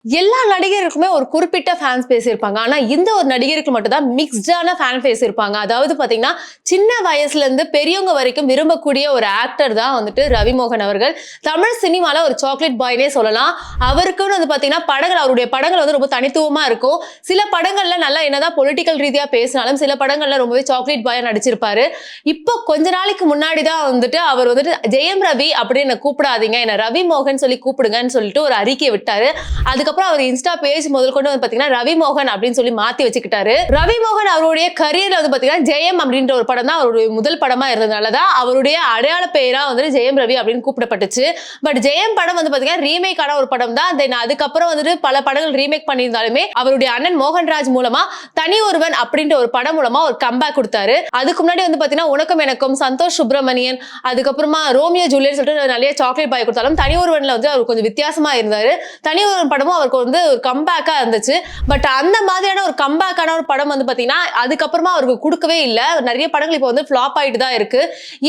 எல்லா நடிகருக்குமே ஒரு குறிப்பிட்ட ஃபேன்ஸ் பேஸ் இருப்பாங்க. ஆனா இந்த ஒரு நடிகருக்கு மட்டும் தான் மிக்ஸ்டான ஃபேன் பேஸ் இருப்பாங்க. அதாவது பாத்தீங்கன்னா, சின்ன வயசுல இருந்து பெரியவங்க வரைக்கும் விரும்பக்கூடிய ஒரு ஆக்டர் தான் வந்துட்டு ரவிமோகன் அவர்கள். தமிழ் சினிமால ஒரு சாக்லேட் பாய்னே சொல்லலாம். அவருக்குன்னு வந்து பாத்தீங்கன்னா, அவருடைய படங்கள் வந்து ரொம்ப தனித்துவமா இருக்கும். சில படங்கள்ல நல்லா என்னதான் பொலிட்டிக்கல் ரீதியா பேசினாலும், சில படங்கள்ல ரொம்பவே சாக்லேட் பாயா நடிச்சிருப்பாரு. இப்போ கொஞ்ச நாளைக்கு முன்னாடி தான் வந்துட்டு அவர் வந்துட்டு ஜெயம் ரவி அப்படின்னு என்ன கூப்பிடாதீங்க, என்ன ரவிமோகன் சொல்லி கூப்பிடுங்கன்னு சொல்லிட்டு ஒரு அறிக்கை விட்டாரு. அதுக்கப்புறம் அவர் இன்ஸ்டா பேஜ் முதல் கொண்டு வந்து பாத்தீங்கன்னா ரவிமோகன் அப்படின்னு சொல்லி மாத்தி வச்சுக்கிட்டாரு. ரவிமோகன் அவருடைய கரியர்ல வந்து பாத்தீங்கன்னா ஜெயம் அப்படின்ற ஒரு படம் தான் அவருடைய முதல் படமா இருந்ததுனாலதான் அவருடைய அடையாள பெயரா வந்து ஜெயம் ரவி அப்படின்னு கூப்பிடப்பட்டுச்சு. பட் ஜெயம் படம் வந்து பாத்தீங்கன்னா ரீமேக் ஆன ஒரு படம் தான். தென் அதுக்கப்புறம் வந்துட்டு பல படங்கள் ரீமேக் பண்ணியிருந்தாலுமே அவருடைய அண்ணன் மோகன்ராஜ் மூலமா தனி ஒருவன் அப்படின்ற ஒரு படம் மூலமா ஒரு கம்பேக் கொடுத்தாரு. அதுக்கு முன்னாடி வந்து பாத்தீங்கன்னா உனக்கும் எனக்கும், சந்தோஷ் சுப்ரமணியன், அதுக்கப்புறமா ரோமியோ ஜூலியட் சொல்லிட்டு நிறைய சாக்லேட் பாய் கொடுத்தாலும் தனி ஒருவன்ல வந்து அவர் கொஞ்சம் வித்தியாசமா இருந்தாரு. தனி ஒருவன் படமும் அவருக்கு வந்து ஒரு கம்பேக்கா இருந்துச்சு. பட் அந்த மாதிரியான ஒரு கம்பேக்கான ஒரு படம் வந்து பாத்தீங்கன்னா அதுக்கப்புறமா அவருக்கு கொடுக்கவே இல்லை. நிறைய படங்கள் இப்போ வந்து ஃபிளாப் ஆயிட்டு தான் இருக்கு.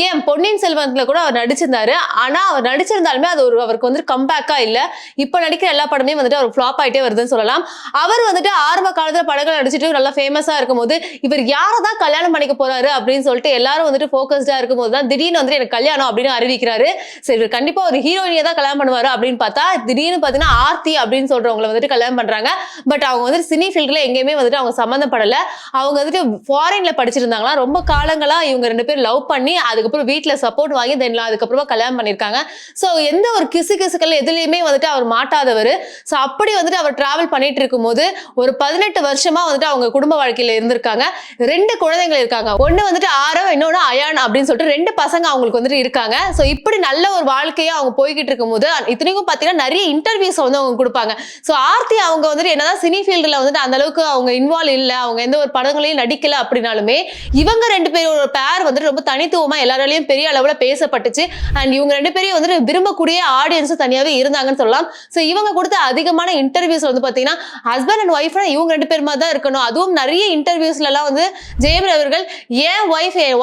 ஏன் பொன்னியின் செல்வன்ல கூட அவர் நடிச்சிருந்தாரு. ஆனா அவர் நடிச்சிருந்தாலுமே அது அவருக்கு வந்து கம்பேக்கா இல்ல. இப்ப நடிக்கிற எல்லா படமே வந்துட்டு அவர் ஃபிளாப் ஆயிட்டே வருதுன்னு சொல்லலாம். அவர் வந்துட்டு ஆரம்ப காலத்துல படங்கள் நடிச்சிட்டு நல்லா ஃபேமஸா இருக்கும்போது இவர் யாரதான் கல்யாணம் பண்ணிக்க போறாரு அப்படின்னு சொல்லிட்டு எல்லாரும் வந்துட்டு ஃபோக்கஸ்டா இருக்கும்போது தான் திடீர்னு வந்துட்டு எனக்கு கல்யாணம் அப்படின்னு அறிவிக்கிறாரு. சரி, இவர் கண்டிப்பா ஒரு ஹீரோயினியை தான் கல்யாணம் பண்ணுவாரு அப்படின்னு பார்த்தா திடீர்னு பாத்தீங்கன்னா ஆர்த்தி அப்படின்னு சொல்றவங்களை வந்துட்டு கல்யாணம் பண்றாங்க. பட் அவங்க வந்து சினி ஃபீல்ட்ல எங்கேயுமே வந்துட்டு அவங்க சம்பந்தப்படல. அவங்க வந்துட்டு ஃபாரின்ல படிச்சிருந்தாங்களா. ரொம்ப காலங்களா இவங்க ரெண்டு பேரும் லவ் பண்ணி அதுக்கப்புறம் வீட்டுல சப்போர்ட் வாங்கி தென் அதுக்கப்புறமா கல்யாணம் பண்ணிருக்காங்க. சோ எந்த ஒரு கிசுகள் எதுலயுமே வந்துட்டு அவர் மாட்டாதவர். சோ அப்படி வந்துட்டு அவர் டிராவல் பண்ணிட்டு இருக்கும்போது ஒரு 18 வருஷமா வந்துட்டு அவங்க குடும்ப வாழ்க்கையில இருந்திருக்காங்க. 2 குழந்தைகள் இருக்காங்க. ஒண்ணு வந்துட்டு ஆரவ், இன்னொன்னு அயான் அப்படின்னு சொல்லிட்டு 2 பசங்க அவங்களுக்கு வந்துட்டு இருக்காங்க. சோ இப்படி நல்ல ஒரு வாழ்க்கையா அவங்க போய்கிட்டு இருக்கும்போது இத்தனைக்கும் பாத்தீங்கன்னா நிறைய இன்டர்வியூஸ் வந்து அவங்க கொடுப்பாங்க. சோ ஆர்த்தி அவங்க வந்துட்டு என்னதான் சினி ஃபீல்டுல வந்துட்டு அந்த அளவுக்கு அவங்க இன்வால்வ் இல்ல, அவங்க எந்த ஒரு படங்களையும் நடிக்கல அப்படின்னாலுமே இவங்க 2 பேரோட பேர் வந்துட்டு ரொம்ப தனித்துவமா எல்லாராலையும் பெரிய அளவுல பேசப்பட்டுச்சு. அண்ட் இவங்க 2 பேரையும் வந்துட்டு விரும்பக்கூடிய ஆடியன்ஸ் தனியாவே இருந்தாங்கன்னு சொல்லலாம். சோ இவங்க கொடுத்த அதிகமான இன்டர்வியூஸ் வந்து பாத்தீங்கன்னா ஹஸ்பண்ட் அண்ட் ஒய்ஃப் இவங்க 2 பேருமா தான் இருக்கணும். அதுவும் நிறைய இன்டர்வியூஸ்ல எல்லாம் வந்து ஜெயம் அவர்கள் என்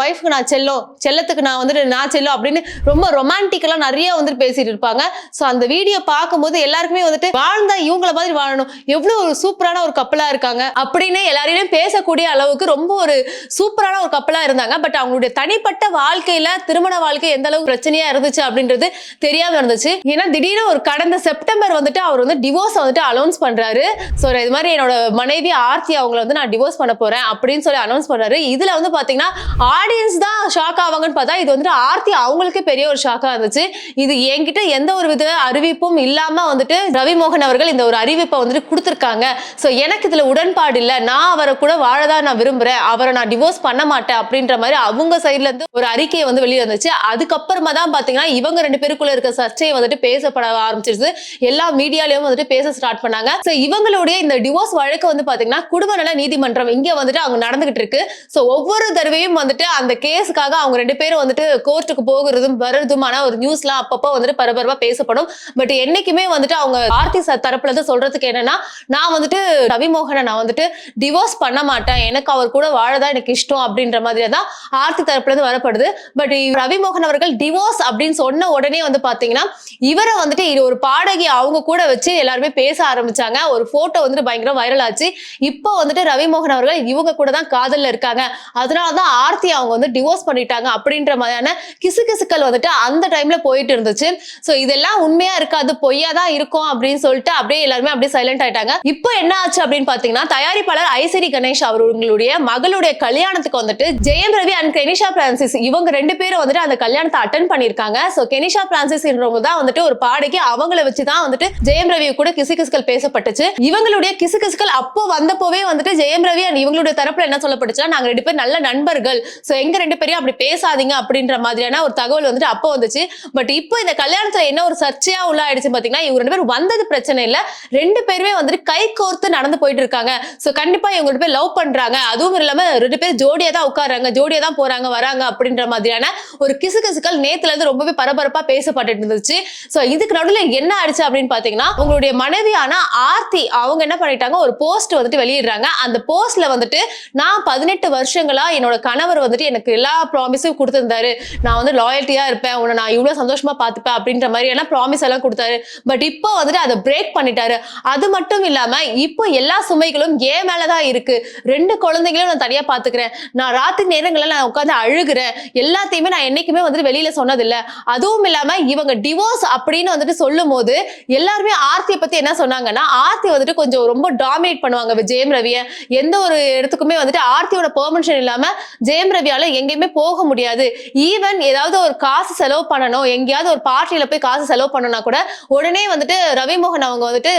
ஒய்ஃப்க்கு நான் செல்லும், செல்லத்துக்கு நான் வந்துட்டு நான் செல்லும் அப்படின்னு ரொம்ப ரொமான்டிக்கலா நிறைய வந்துட்டு பேசிட்டு இருப்பாங்க. சோ அந்த வீடியோ பார்க்கும்போது எல்லாருக்குமே வந்துட்டு வாழ்ந்தா இவங்கள மாதிரி வாழணும், எவ்வளவு ஒரு சூப்பரான ஒரு கப்பலா இருக்காங்க அப்படின்னு எல்லாரையும் பேசக்கூடிய அளவுக்கு ரொம்ப ஒரு சூப்பரான ஒரு கப்பலா இருந்தாங்க. பட் அவங்களுடைய தனிப்பட்ட வாழ்க்கையில திருமண வாழ்க்கை எந்த அளவுக்கு பிரச்சனையா இருந்துச்சு அப்படின்றது தெரியாம இருந்துச்சு. ஏன்னா திடீர்னு ஒரு கடந்த செப்டம்பர் வந்துட்டு அவர் வந்து டிவோர்ஸ் வந்துட்டு அனௌன்ஸ் பண்றாரு. சோ இது மாதிரி என்னோட மனைவி ஆர்த்தி அவங்களை வந்து நான் டிவோர்ஸ் பண்ண போறேன் அப்படின்னு சொல்லி அனௌன்ஸ் பண்றாரு. இதுல வந்து பாத்தீங்கன்னா ஆடியன்ஸ் தான் ஷாக் ஆவாங்கன்னு பார்த்தா இது வந்துட்டு ஆர்த்தி அவங்களுக்கு பெரிய ஒரு ஷாக்கா இருந்துச்சு. இது என்கிட்ட எந்த ஒரு வித அறிவிப்பும் இல்லாம வந்துட்டு ரவிமோகன் அவர்கள் இந்த ஒரு அறிவிப்பை வந்துட்டு கொடுத்திருக்காங்க. சோ எனக்கு இதுல உடன்பாடு இல்ல, நான் அவரை கூட வாழதான் நான் விரும்புறேன், அவரை நான் டிவோர்ஸ் பண்ண மாட்டேன் அப்படின்ற மாதிரி அவங்க சைட்ல இருந்து ஒரு அறிக்கையை வந்து வெளியே வந்துச்சு. அதுக்கப்புறமா தான் பாத்தீங்கன்னா இவங்க 2 பேருக்குள்ள இருக்க சர்ச்சையை வந்துட்டு பேசப்பட ஆரம்பிச்சிருச்சு. எல்லா மீடியாலயும் வந்துட்டு பேச ஸ்டார்ட் பண்ணாங்க. சோ இவங்களுடைய இந்த டிவோர்ஸ் வழக்கு வந்து பாத்தீங்கன்னா குடும்ப நல நீதிமன்றம் இங்க வந்துட்டு அவங்க நடந்துகிட்டு இருக்கு. சோ ஒவ்வொரு தடவையும் வந்துட்டு அந்த கேஸுக்காக அவங்க 2 பேரும் வந்துட்டு கோர்ட்டுக்கு போகிறதும் வர்றதுமான ஒரு நியூஸ்லாம் அப்பப்போ வந்துட்டு பரபரப்பா பேசப்படும். பட் என்னைக்குமே வந்துட்டு அவங்க ஆர்த்தி தரப்புல இருந்து சொல்றதுக்கு என்னன்னா, நான் வந்துட்டு ரவிமோகனை நான் வந்துட்டு டிவோர்ஸ் பண்ண மாட்டேன், எனக்கு அவர் கூட வாழதான் எனக்கு இஷ்டம் அப்படின்ற மாதிரி தான் ஆர்த்தி தரப்புல இருந்து வரப்படுது. பட் ரவிமோகன் அவர்கள் டிவோர்ஸ் அப்படின்னு சொன்ன உடனே வந்து பாத்தீங்கன்னா இவரை வந்துட்டு இது ஒரு பாடகி அவங்க கூட வச்சு எல்லாருமே பேச ஆரம்பிச்சாங்க. ஒரு போட்டோ வந்துட்டு பயங்கர வைரல் ஆச்சு. இப்போ வந்துட்டு ரவிமோகன் அவர்கள் இவங்க கூட தான் காதல்ல இருக்காங்க, அதனாலதான் ஆர்த்தி அவங்க வந்து டிவோர்ஸ் பண்ணிட்டாங்க அப்படின்ற மாதிரியான கிசுக்கள் வந்துட்டு அந்த டைம்ல போயிட்டு இருந்துச்சு. சோ இதெல்லாம் உண்மையா இருக்காது, பொய்யா தான் இருக்கும் அப்படின்னு சொல்லிட்டு அப்படியே எல்லாருமே அப்படியே சைலண்ட் ஆயிட்டாங்க. இப்போ என்ன ஆச்சு அப்படின்னு பாத்தீங்கன்னா தயாரிப்பாளர் ஐசிரி கணேஷ் அவர்களுடைய மகளுடைய கல்யாணத்துக்கு வந்துட்டு Jayam Ravi and Kenisha Francis இவங்க 2 பேரும் வந்துட்டு அந்த கல்யாணத்தை அட்டென்ட் பண்ணிருக்காங்க. சோ கெனிஷா பிரான்சிஸ் தான் வந்துட்டு ஒரு பாடகி, அவங்கள வச்சுதான் வந்துட்டு ஜெயம் ரவி கூட கிசுக்கள் பேசப்பட்டுச்சு. இவங்களுடைய கிசுக்கள் அப்போ வந்தப்போவே வந்துட்டு ஜெயம் ரவி அண்ட் இவங்களுடைய தரப்புல என்ன சொல்லப்பட்டுச்சுன்னா நாங்க 2 பேரும் நல்ல நண்பர்கள், சோ எங்க 2 பேரையும் அப்படி பேசாதீங்க அப்படின்ற மாதிரியான ஒரு தகவல் வந்துட்டு அப்போ வந்துச்சு. பட் இப்போ இந்த கல்யாணத்துல என்ன ஒரு சர்ச்சையா உள்ள ஆயிடுச்சு பாத்தீங்கன்னா இவங்க 2 பேரும் வந்தது பிரச்சனை இல்ல, 2 பேருமே வந்துட்டு கை கோர்த்து நடந்து போயிட்டு இருக்காங்க. சோ கண்டிப்பா இவங்க 2 பேர் லவ் பண்றாங்க, அதுவும் இல்லாம 2 பேர் ஜோடியா தான் உட்கார்றாங்க, ஜோடியா தான் போறாங்க வராங்க அப்படின்ற மாதிரியான ஒரு கிசுக்கள் நேத்துல இருந்து ரொம்பவே பரபரப்பா பேசப்பட்டு இருந்துச்சு. சோ இதுக்கு நடுவுல என்ன ஆயிடுச்சு அப்படின்னு பாத்தீங்கன்னா உங்களுடைய மனைவியான ஆர்த்தி அவங்க என்ன பண்ணிட்டாங்க, ஒரு போஸ்ட் வந்துட்டு வெளியிடுறாங்க. அந்த போஸ்ட்ல வந்துட்டு நான் 18 வருஷங்களா என்னோட கணவர் வந்துட்டு எனக்கு எல்லா ப்ராமிஸும் கொடுத்திருந்தாரு, நான் வந்து லாயல்ட்டியா இருப்பேன், உன்னை நான் இவ்வளவு சந்தோஷமா பாத்துப்பேன் அப்படின்ற மாதிரி எல்லாம் ப்ராமிஸ் எல்லாம் கொடுத்தாரு. பட் இப்போ வந்துட்டு அதை பிரேக் பண்ணிட்டாரு. அது மட்டும் இல்லாம இப்போ எல்லா சுமைகளும் என் மேலதான் இருக்கு. 2 குழந்தைகளையும் நான் தனியா பாத்துக்கிறேன். நான் ராத்திரி நேரங்கள்ல நான் உட்கார்ந்து அழுகுறேன். எல்லாத்தையுமே நான் என்னைக்குமே வந்துட்டு வெளியில சொன்னதில்ல. அதுவும் இல்லாம இவங்க டிவோர்ஸ் அப்படின்னு வந்துட்டு சொல்லும்போது எல்லாருமே ஆர்த்தியை பத்தி என்ன சொன்னாங்கன்னா, ஆர்த்தி வந்துட்டு கொஞ்சம் ரொம்ப டாமினேட் பண்ணுவாங்க ஜெயம் ரவிய. எந்த ஒரு இடத்துக்குமே வந்துட்டு ஆர்த்தியோட பெர்மிஷன் இல்லாம ஜெயம் ரவியால எங்கேயுமே போக முடியாது. ஈவன் ஏதாவது ஒரு காசு செலவு பண்ணணும், எங்கேயாவது ஒரு பார்ட்டியில போய் காசு செலவு பண்ணனா கூட உடனே வந்துட்டு ரவிமோகன் அவங்க வந்துட்டு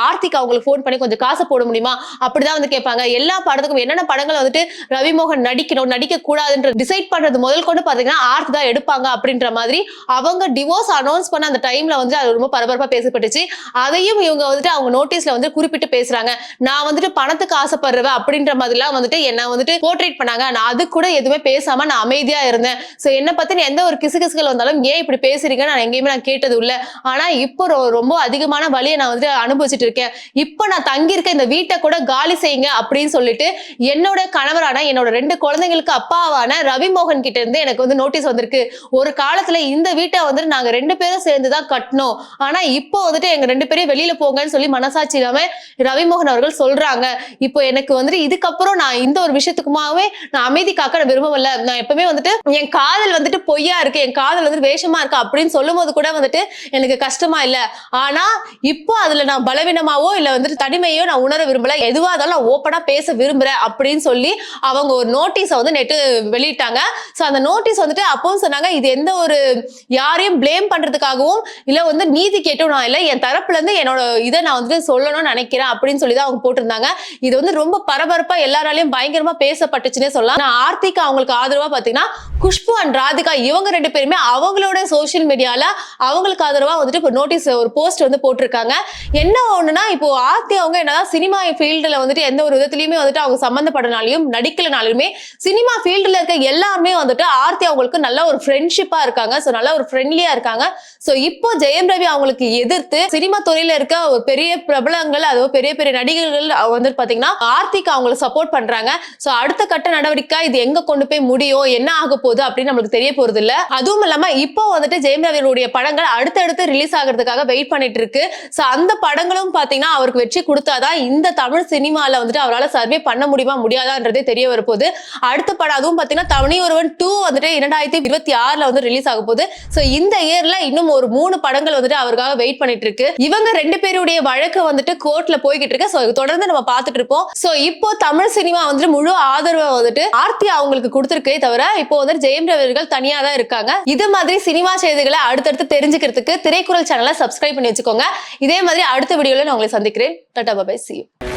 ஆர்த்திக்கு அவங்களுக்கு போன் பண்ணி கொஞ்சம் காசு போட முடியுமா அப்படிதான் வந்து கேட்பாங்க. எல்லா படத்துக்கும் என்னென்ன படங்கள் வந்துட்டு ரவிமோகன் நடிக்கணும் நடிக்க கூடாதுன்ற டிசைட் பண்றது முதல் கொண்டு பாத்தீங்கன்னா ஆர்த்தி தான் எடுப்பாங்க அப்படின்ற மாதிரி அவங்க டிவோர்ஸ் அனௌன்ஸ் பண்ண அந்த டைம்ல வந்து அது ரொம்ப பரபரப்பா பேசப்பட்டுச்சு. அதையும் இவங்க வந்துட்டு அவங்க நோட்டீஸ்ல வந்து குறிப்பிட்டு பேசுறாங்க. நான் வந்துட்டு பணத்துக்கு ஆசைப்படுறவ அப்படின்ற மாதிரிலாம் வந்துட்டு என்ன வந்துட்டு போர்ட்ரேட் பண்ணாங்க. நான் அது கூட எதுவுமே பேசாம நான் அமைதியா இருந்தேன். சோ என்ன பத்தி எந்த ஒரு கிசுகிசுகள் வந்தாலும் ஏன் இப்படி பேசுறீங்க நான் எங்கேயுமே நான் கேட்டது இல்ல. ஆனா இப்போ ரொம்ப அதிகமான வலியை நான் வந்துட்டு அனுபவிச்சுட்டு இருக்கேன். இப்போ நான் தங்கி இருக்க இந்த வீட்டை கூட காலி செய்யுங்க அப்படின்னு சொல்லிட்டு என்னோட கணவரான என்னோட 2 குழந்தைங்களுக்கு அப்பாவான ரவிமோகன் கிட்ட இருந்து எனக்கு வந்து நோட்டீஸ் வந்திருக்கு. ஒரு காலத்துல இந்த வீட்டை வந்துட்டு நாங்க 2 பேரும் சேர்ந்துதான் கட்டணும். ஆனா இப்போ வந்துட்டு எங்க 2 பேரையும் வெளியில போங்கன்னு சொல்லி மனசாட்சி இல்லாம ரவிமோகன் அவர்கள் சொல்றாங்க. இப்போ எனக்கு வந்துட்டு இதுக்கப்புறம் நான் இந்த ஒரு விஷயத்துக்குமாவே நான் அமைதி காக்க நான் விரும்பவில்லை. நான் எப்பவுமே வந்துட்டு என் காதல் வந்துட்டு பொய்யா இருக்கு, என் காதல் வந்துட்டு வேஷமா இருக்கு அப்படின்னு சொல்லும் போது கூட வந்துட்டு எனக்கு கஷ்டமா இல்ல. ஆனா இப்போ அதுல நான் பலவீனமாவோ இல்ல வந்துட்டு தனிமையோ நான் உணர விரும்பல. எதுவா இருந்தாலும் நான் ஓப்பனா பேச விரும்புறேன் அப்படின்னு சொல்லி அவங்க ஒரு நோட்டீஸை வந்து நெட்டு வெளியிட்டாங்க. சோ அந்த நோட்டீஸ் வந்துட்டு அப்பவும் சொன்னாங்க இது எந்த ஒரு யாரையும் பிளேம் பண்றதுக்காகவும் இல்ல வந்து நீதி கேட்டும் நான் இல்ல, என் தரப்புல இருந்து என்னோட இதை நான் வந்துட்டு சொல்லணும்னு நினைக்கிறேன் அப்படின்னு சொல்லி தான் அவங்க போட்டிருந்தாங்க. இது வந்து ரொம்ப பரபரப்பா எல்லாராலையும் பயங்கரமா பேசப்பட்டுச்சுன்னே சொல்லலாம். ஆர்த்திக்கு அவங்களுக்கு ஆதரவா பாத்தீங்கன்னா குஷ்பு அண்ட் ராதிகா இவங்க 2 பேருமே அவங்களோட சோசியல் மீடியால அவங்களுக்கு ஆதரவா வந்துட்டு இப்போ நோட்டீஸ் ஒரு போஸ்ட் வந்து போட்டிருக்காங்க. என்ன ஒண்ணுன்னா இப்போ ஆர்த்தி அவங்க என்னதான் சினிமா ஃபீல்டுல வந்துட்டு எந்த ஒரு விதத்திலயுமே வந்துட்டு அவங்க சம்பந்தப்படனாலையும் நடிக்கலனாலுமே சினிமா ஃபீல்டுல இருக்க எல்லாருமே வந்துட்டு ஆர்த்தி அவங்களுக்கு நல்ல ஒரு ஃப்ரெண்ட்ஷிப்பா இருக்காங்க. சோ நல்ல ஒரு ஃப்ரெண்ட்லியா இருக்காங்க. சோ இப்போ ஜெயம் ரவி அவங்களுக்கு எதிர்த்து சினிமா துறையில இருக்க ஒரு பெரிய பிரபலங்கள் அதுவும் பெரிய பெரிய நடிகர்கள் வந்து பாத்தீங்கன்னா ஆர்த்திக்கு அவங்களுக்கு சப்போர்ட் பண்றாங்க. சோ அடுத்த கட்ட நடவடிக்கை இது எங்க கொண்டு போய் முடியும் என்ன ஆக போகுது அப்படின்னு நம்மளுக்கு தெரிய போறது இல்ல. அதுவும் இல்லாம இப்போ வந்துட்டு ஜெயம் ரவியுடைய படங்கள் அடுத்தடுத்து ரிலீஸ் ஆகிறதுக்காக வெயிட் பண்ணிட்டு இருக்கு. சோ அந்த படங்களும் பாத்தீங்கன்னா அவருக்கு வெற்றி கொடுத்தாதான் இந்த தமிழ் சினிமால வந்துட்டு அவரால் சர்வே பண்ண முடியுமா முடியாதான்றதே தெரிய வரப்போகுது. அடுத்த படம் அதுவும் பாத்தீங்கன்னா தனி ஒருவன் 2 வந்துட்டு 2026ல வந்து ரிலீஸ் ஆக போகுது. சோ இந்த இயர்ல இன்னும் ஒரு 3 படங்கள் வந்துட்டு அவருக்காக வெயிட் பண்ணிட்டு இருக்கு. இவங்க 2 பேருடைய வழக்கு வந்துட்டு கோர்ட்ல போய்கிட்டு இருக்கு. சோ தொடர்ந்து நம்ம பார்த்துட்டு இருப்போம். சோ இப்போ தமிழ் சினிமா வந்துட்டு முழு ஆதரவை வந்துட்டு ஆர்த்தி அவங்களுக்கு கொடுத்திருக்கே தவிர இப்போ வந்து ஜெயம் ரவி அவர்கள் தனியா தான் இருக்காங்க. இது மாதிரி சினிமா செய்திகளை அடுத்தடுத்து தெரிஞ்சுக்கிறதுக்கு திரைக்குறள் சேனலை சப்ஸ்கிரைப் பண்ணி வச்சுக்கோங்க. இதே மாதிரி அடுத்த வீடியோல நான் உங்களை சந்திக்கிறேன். Tata bye bye, see you.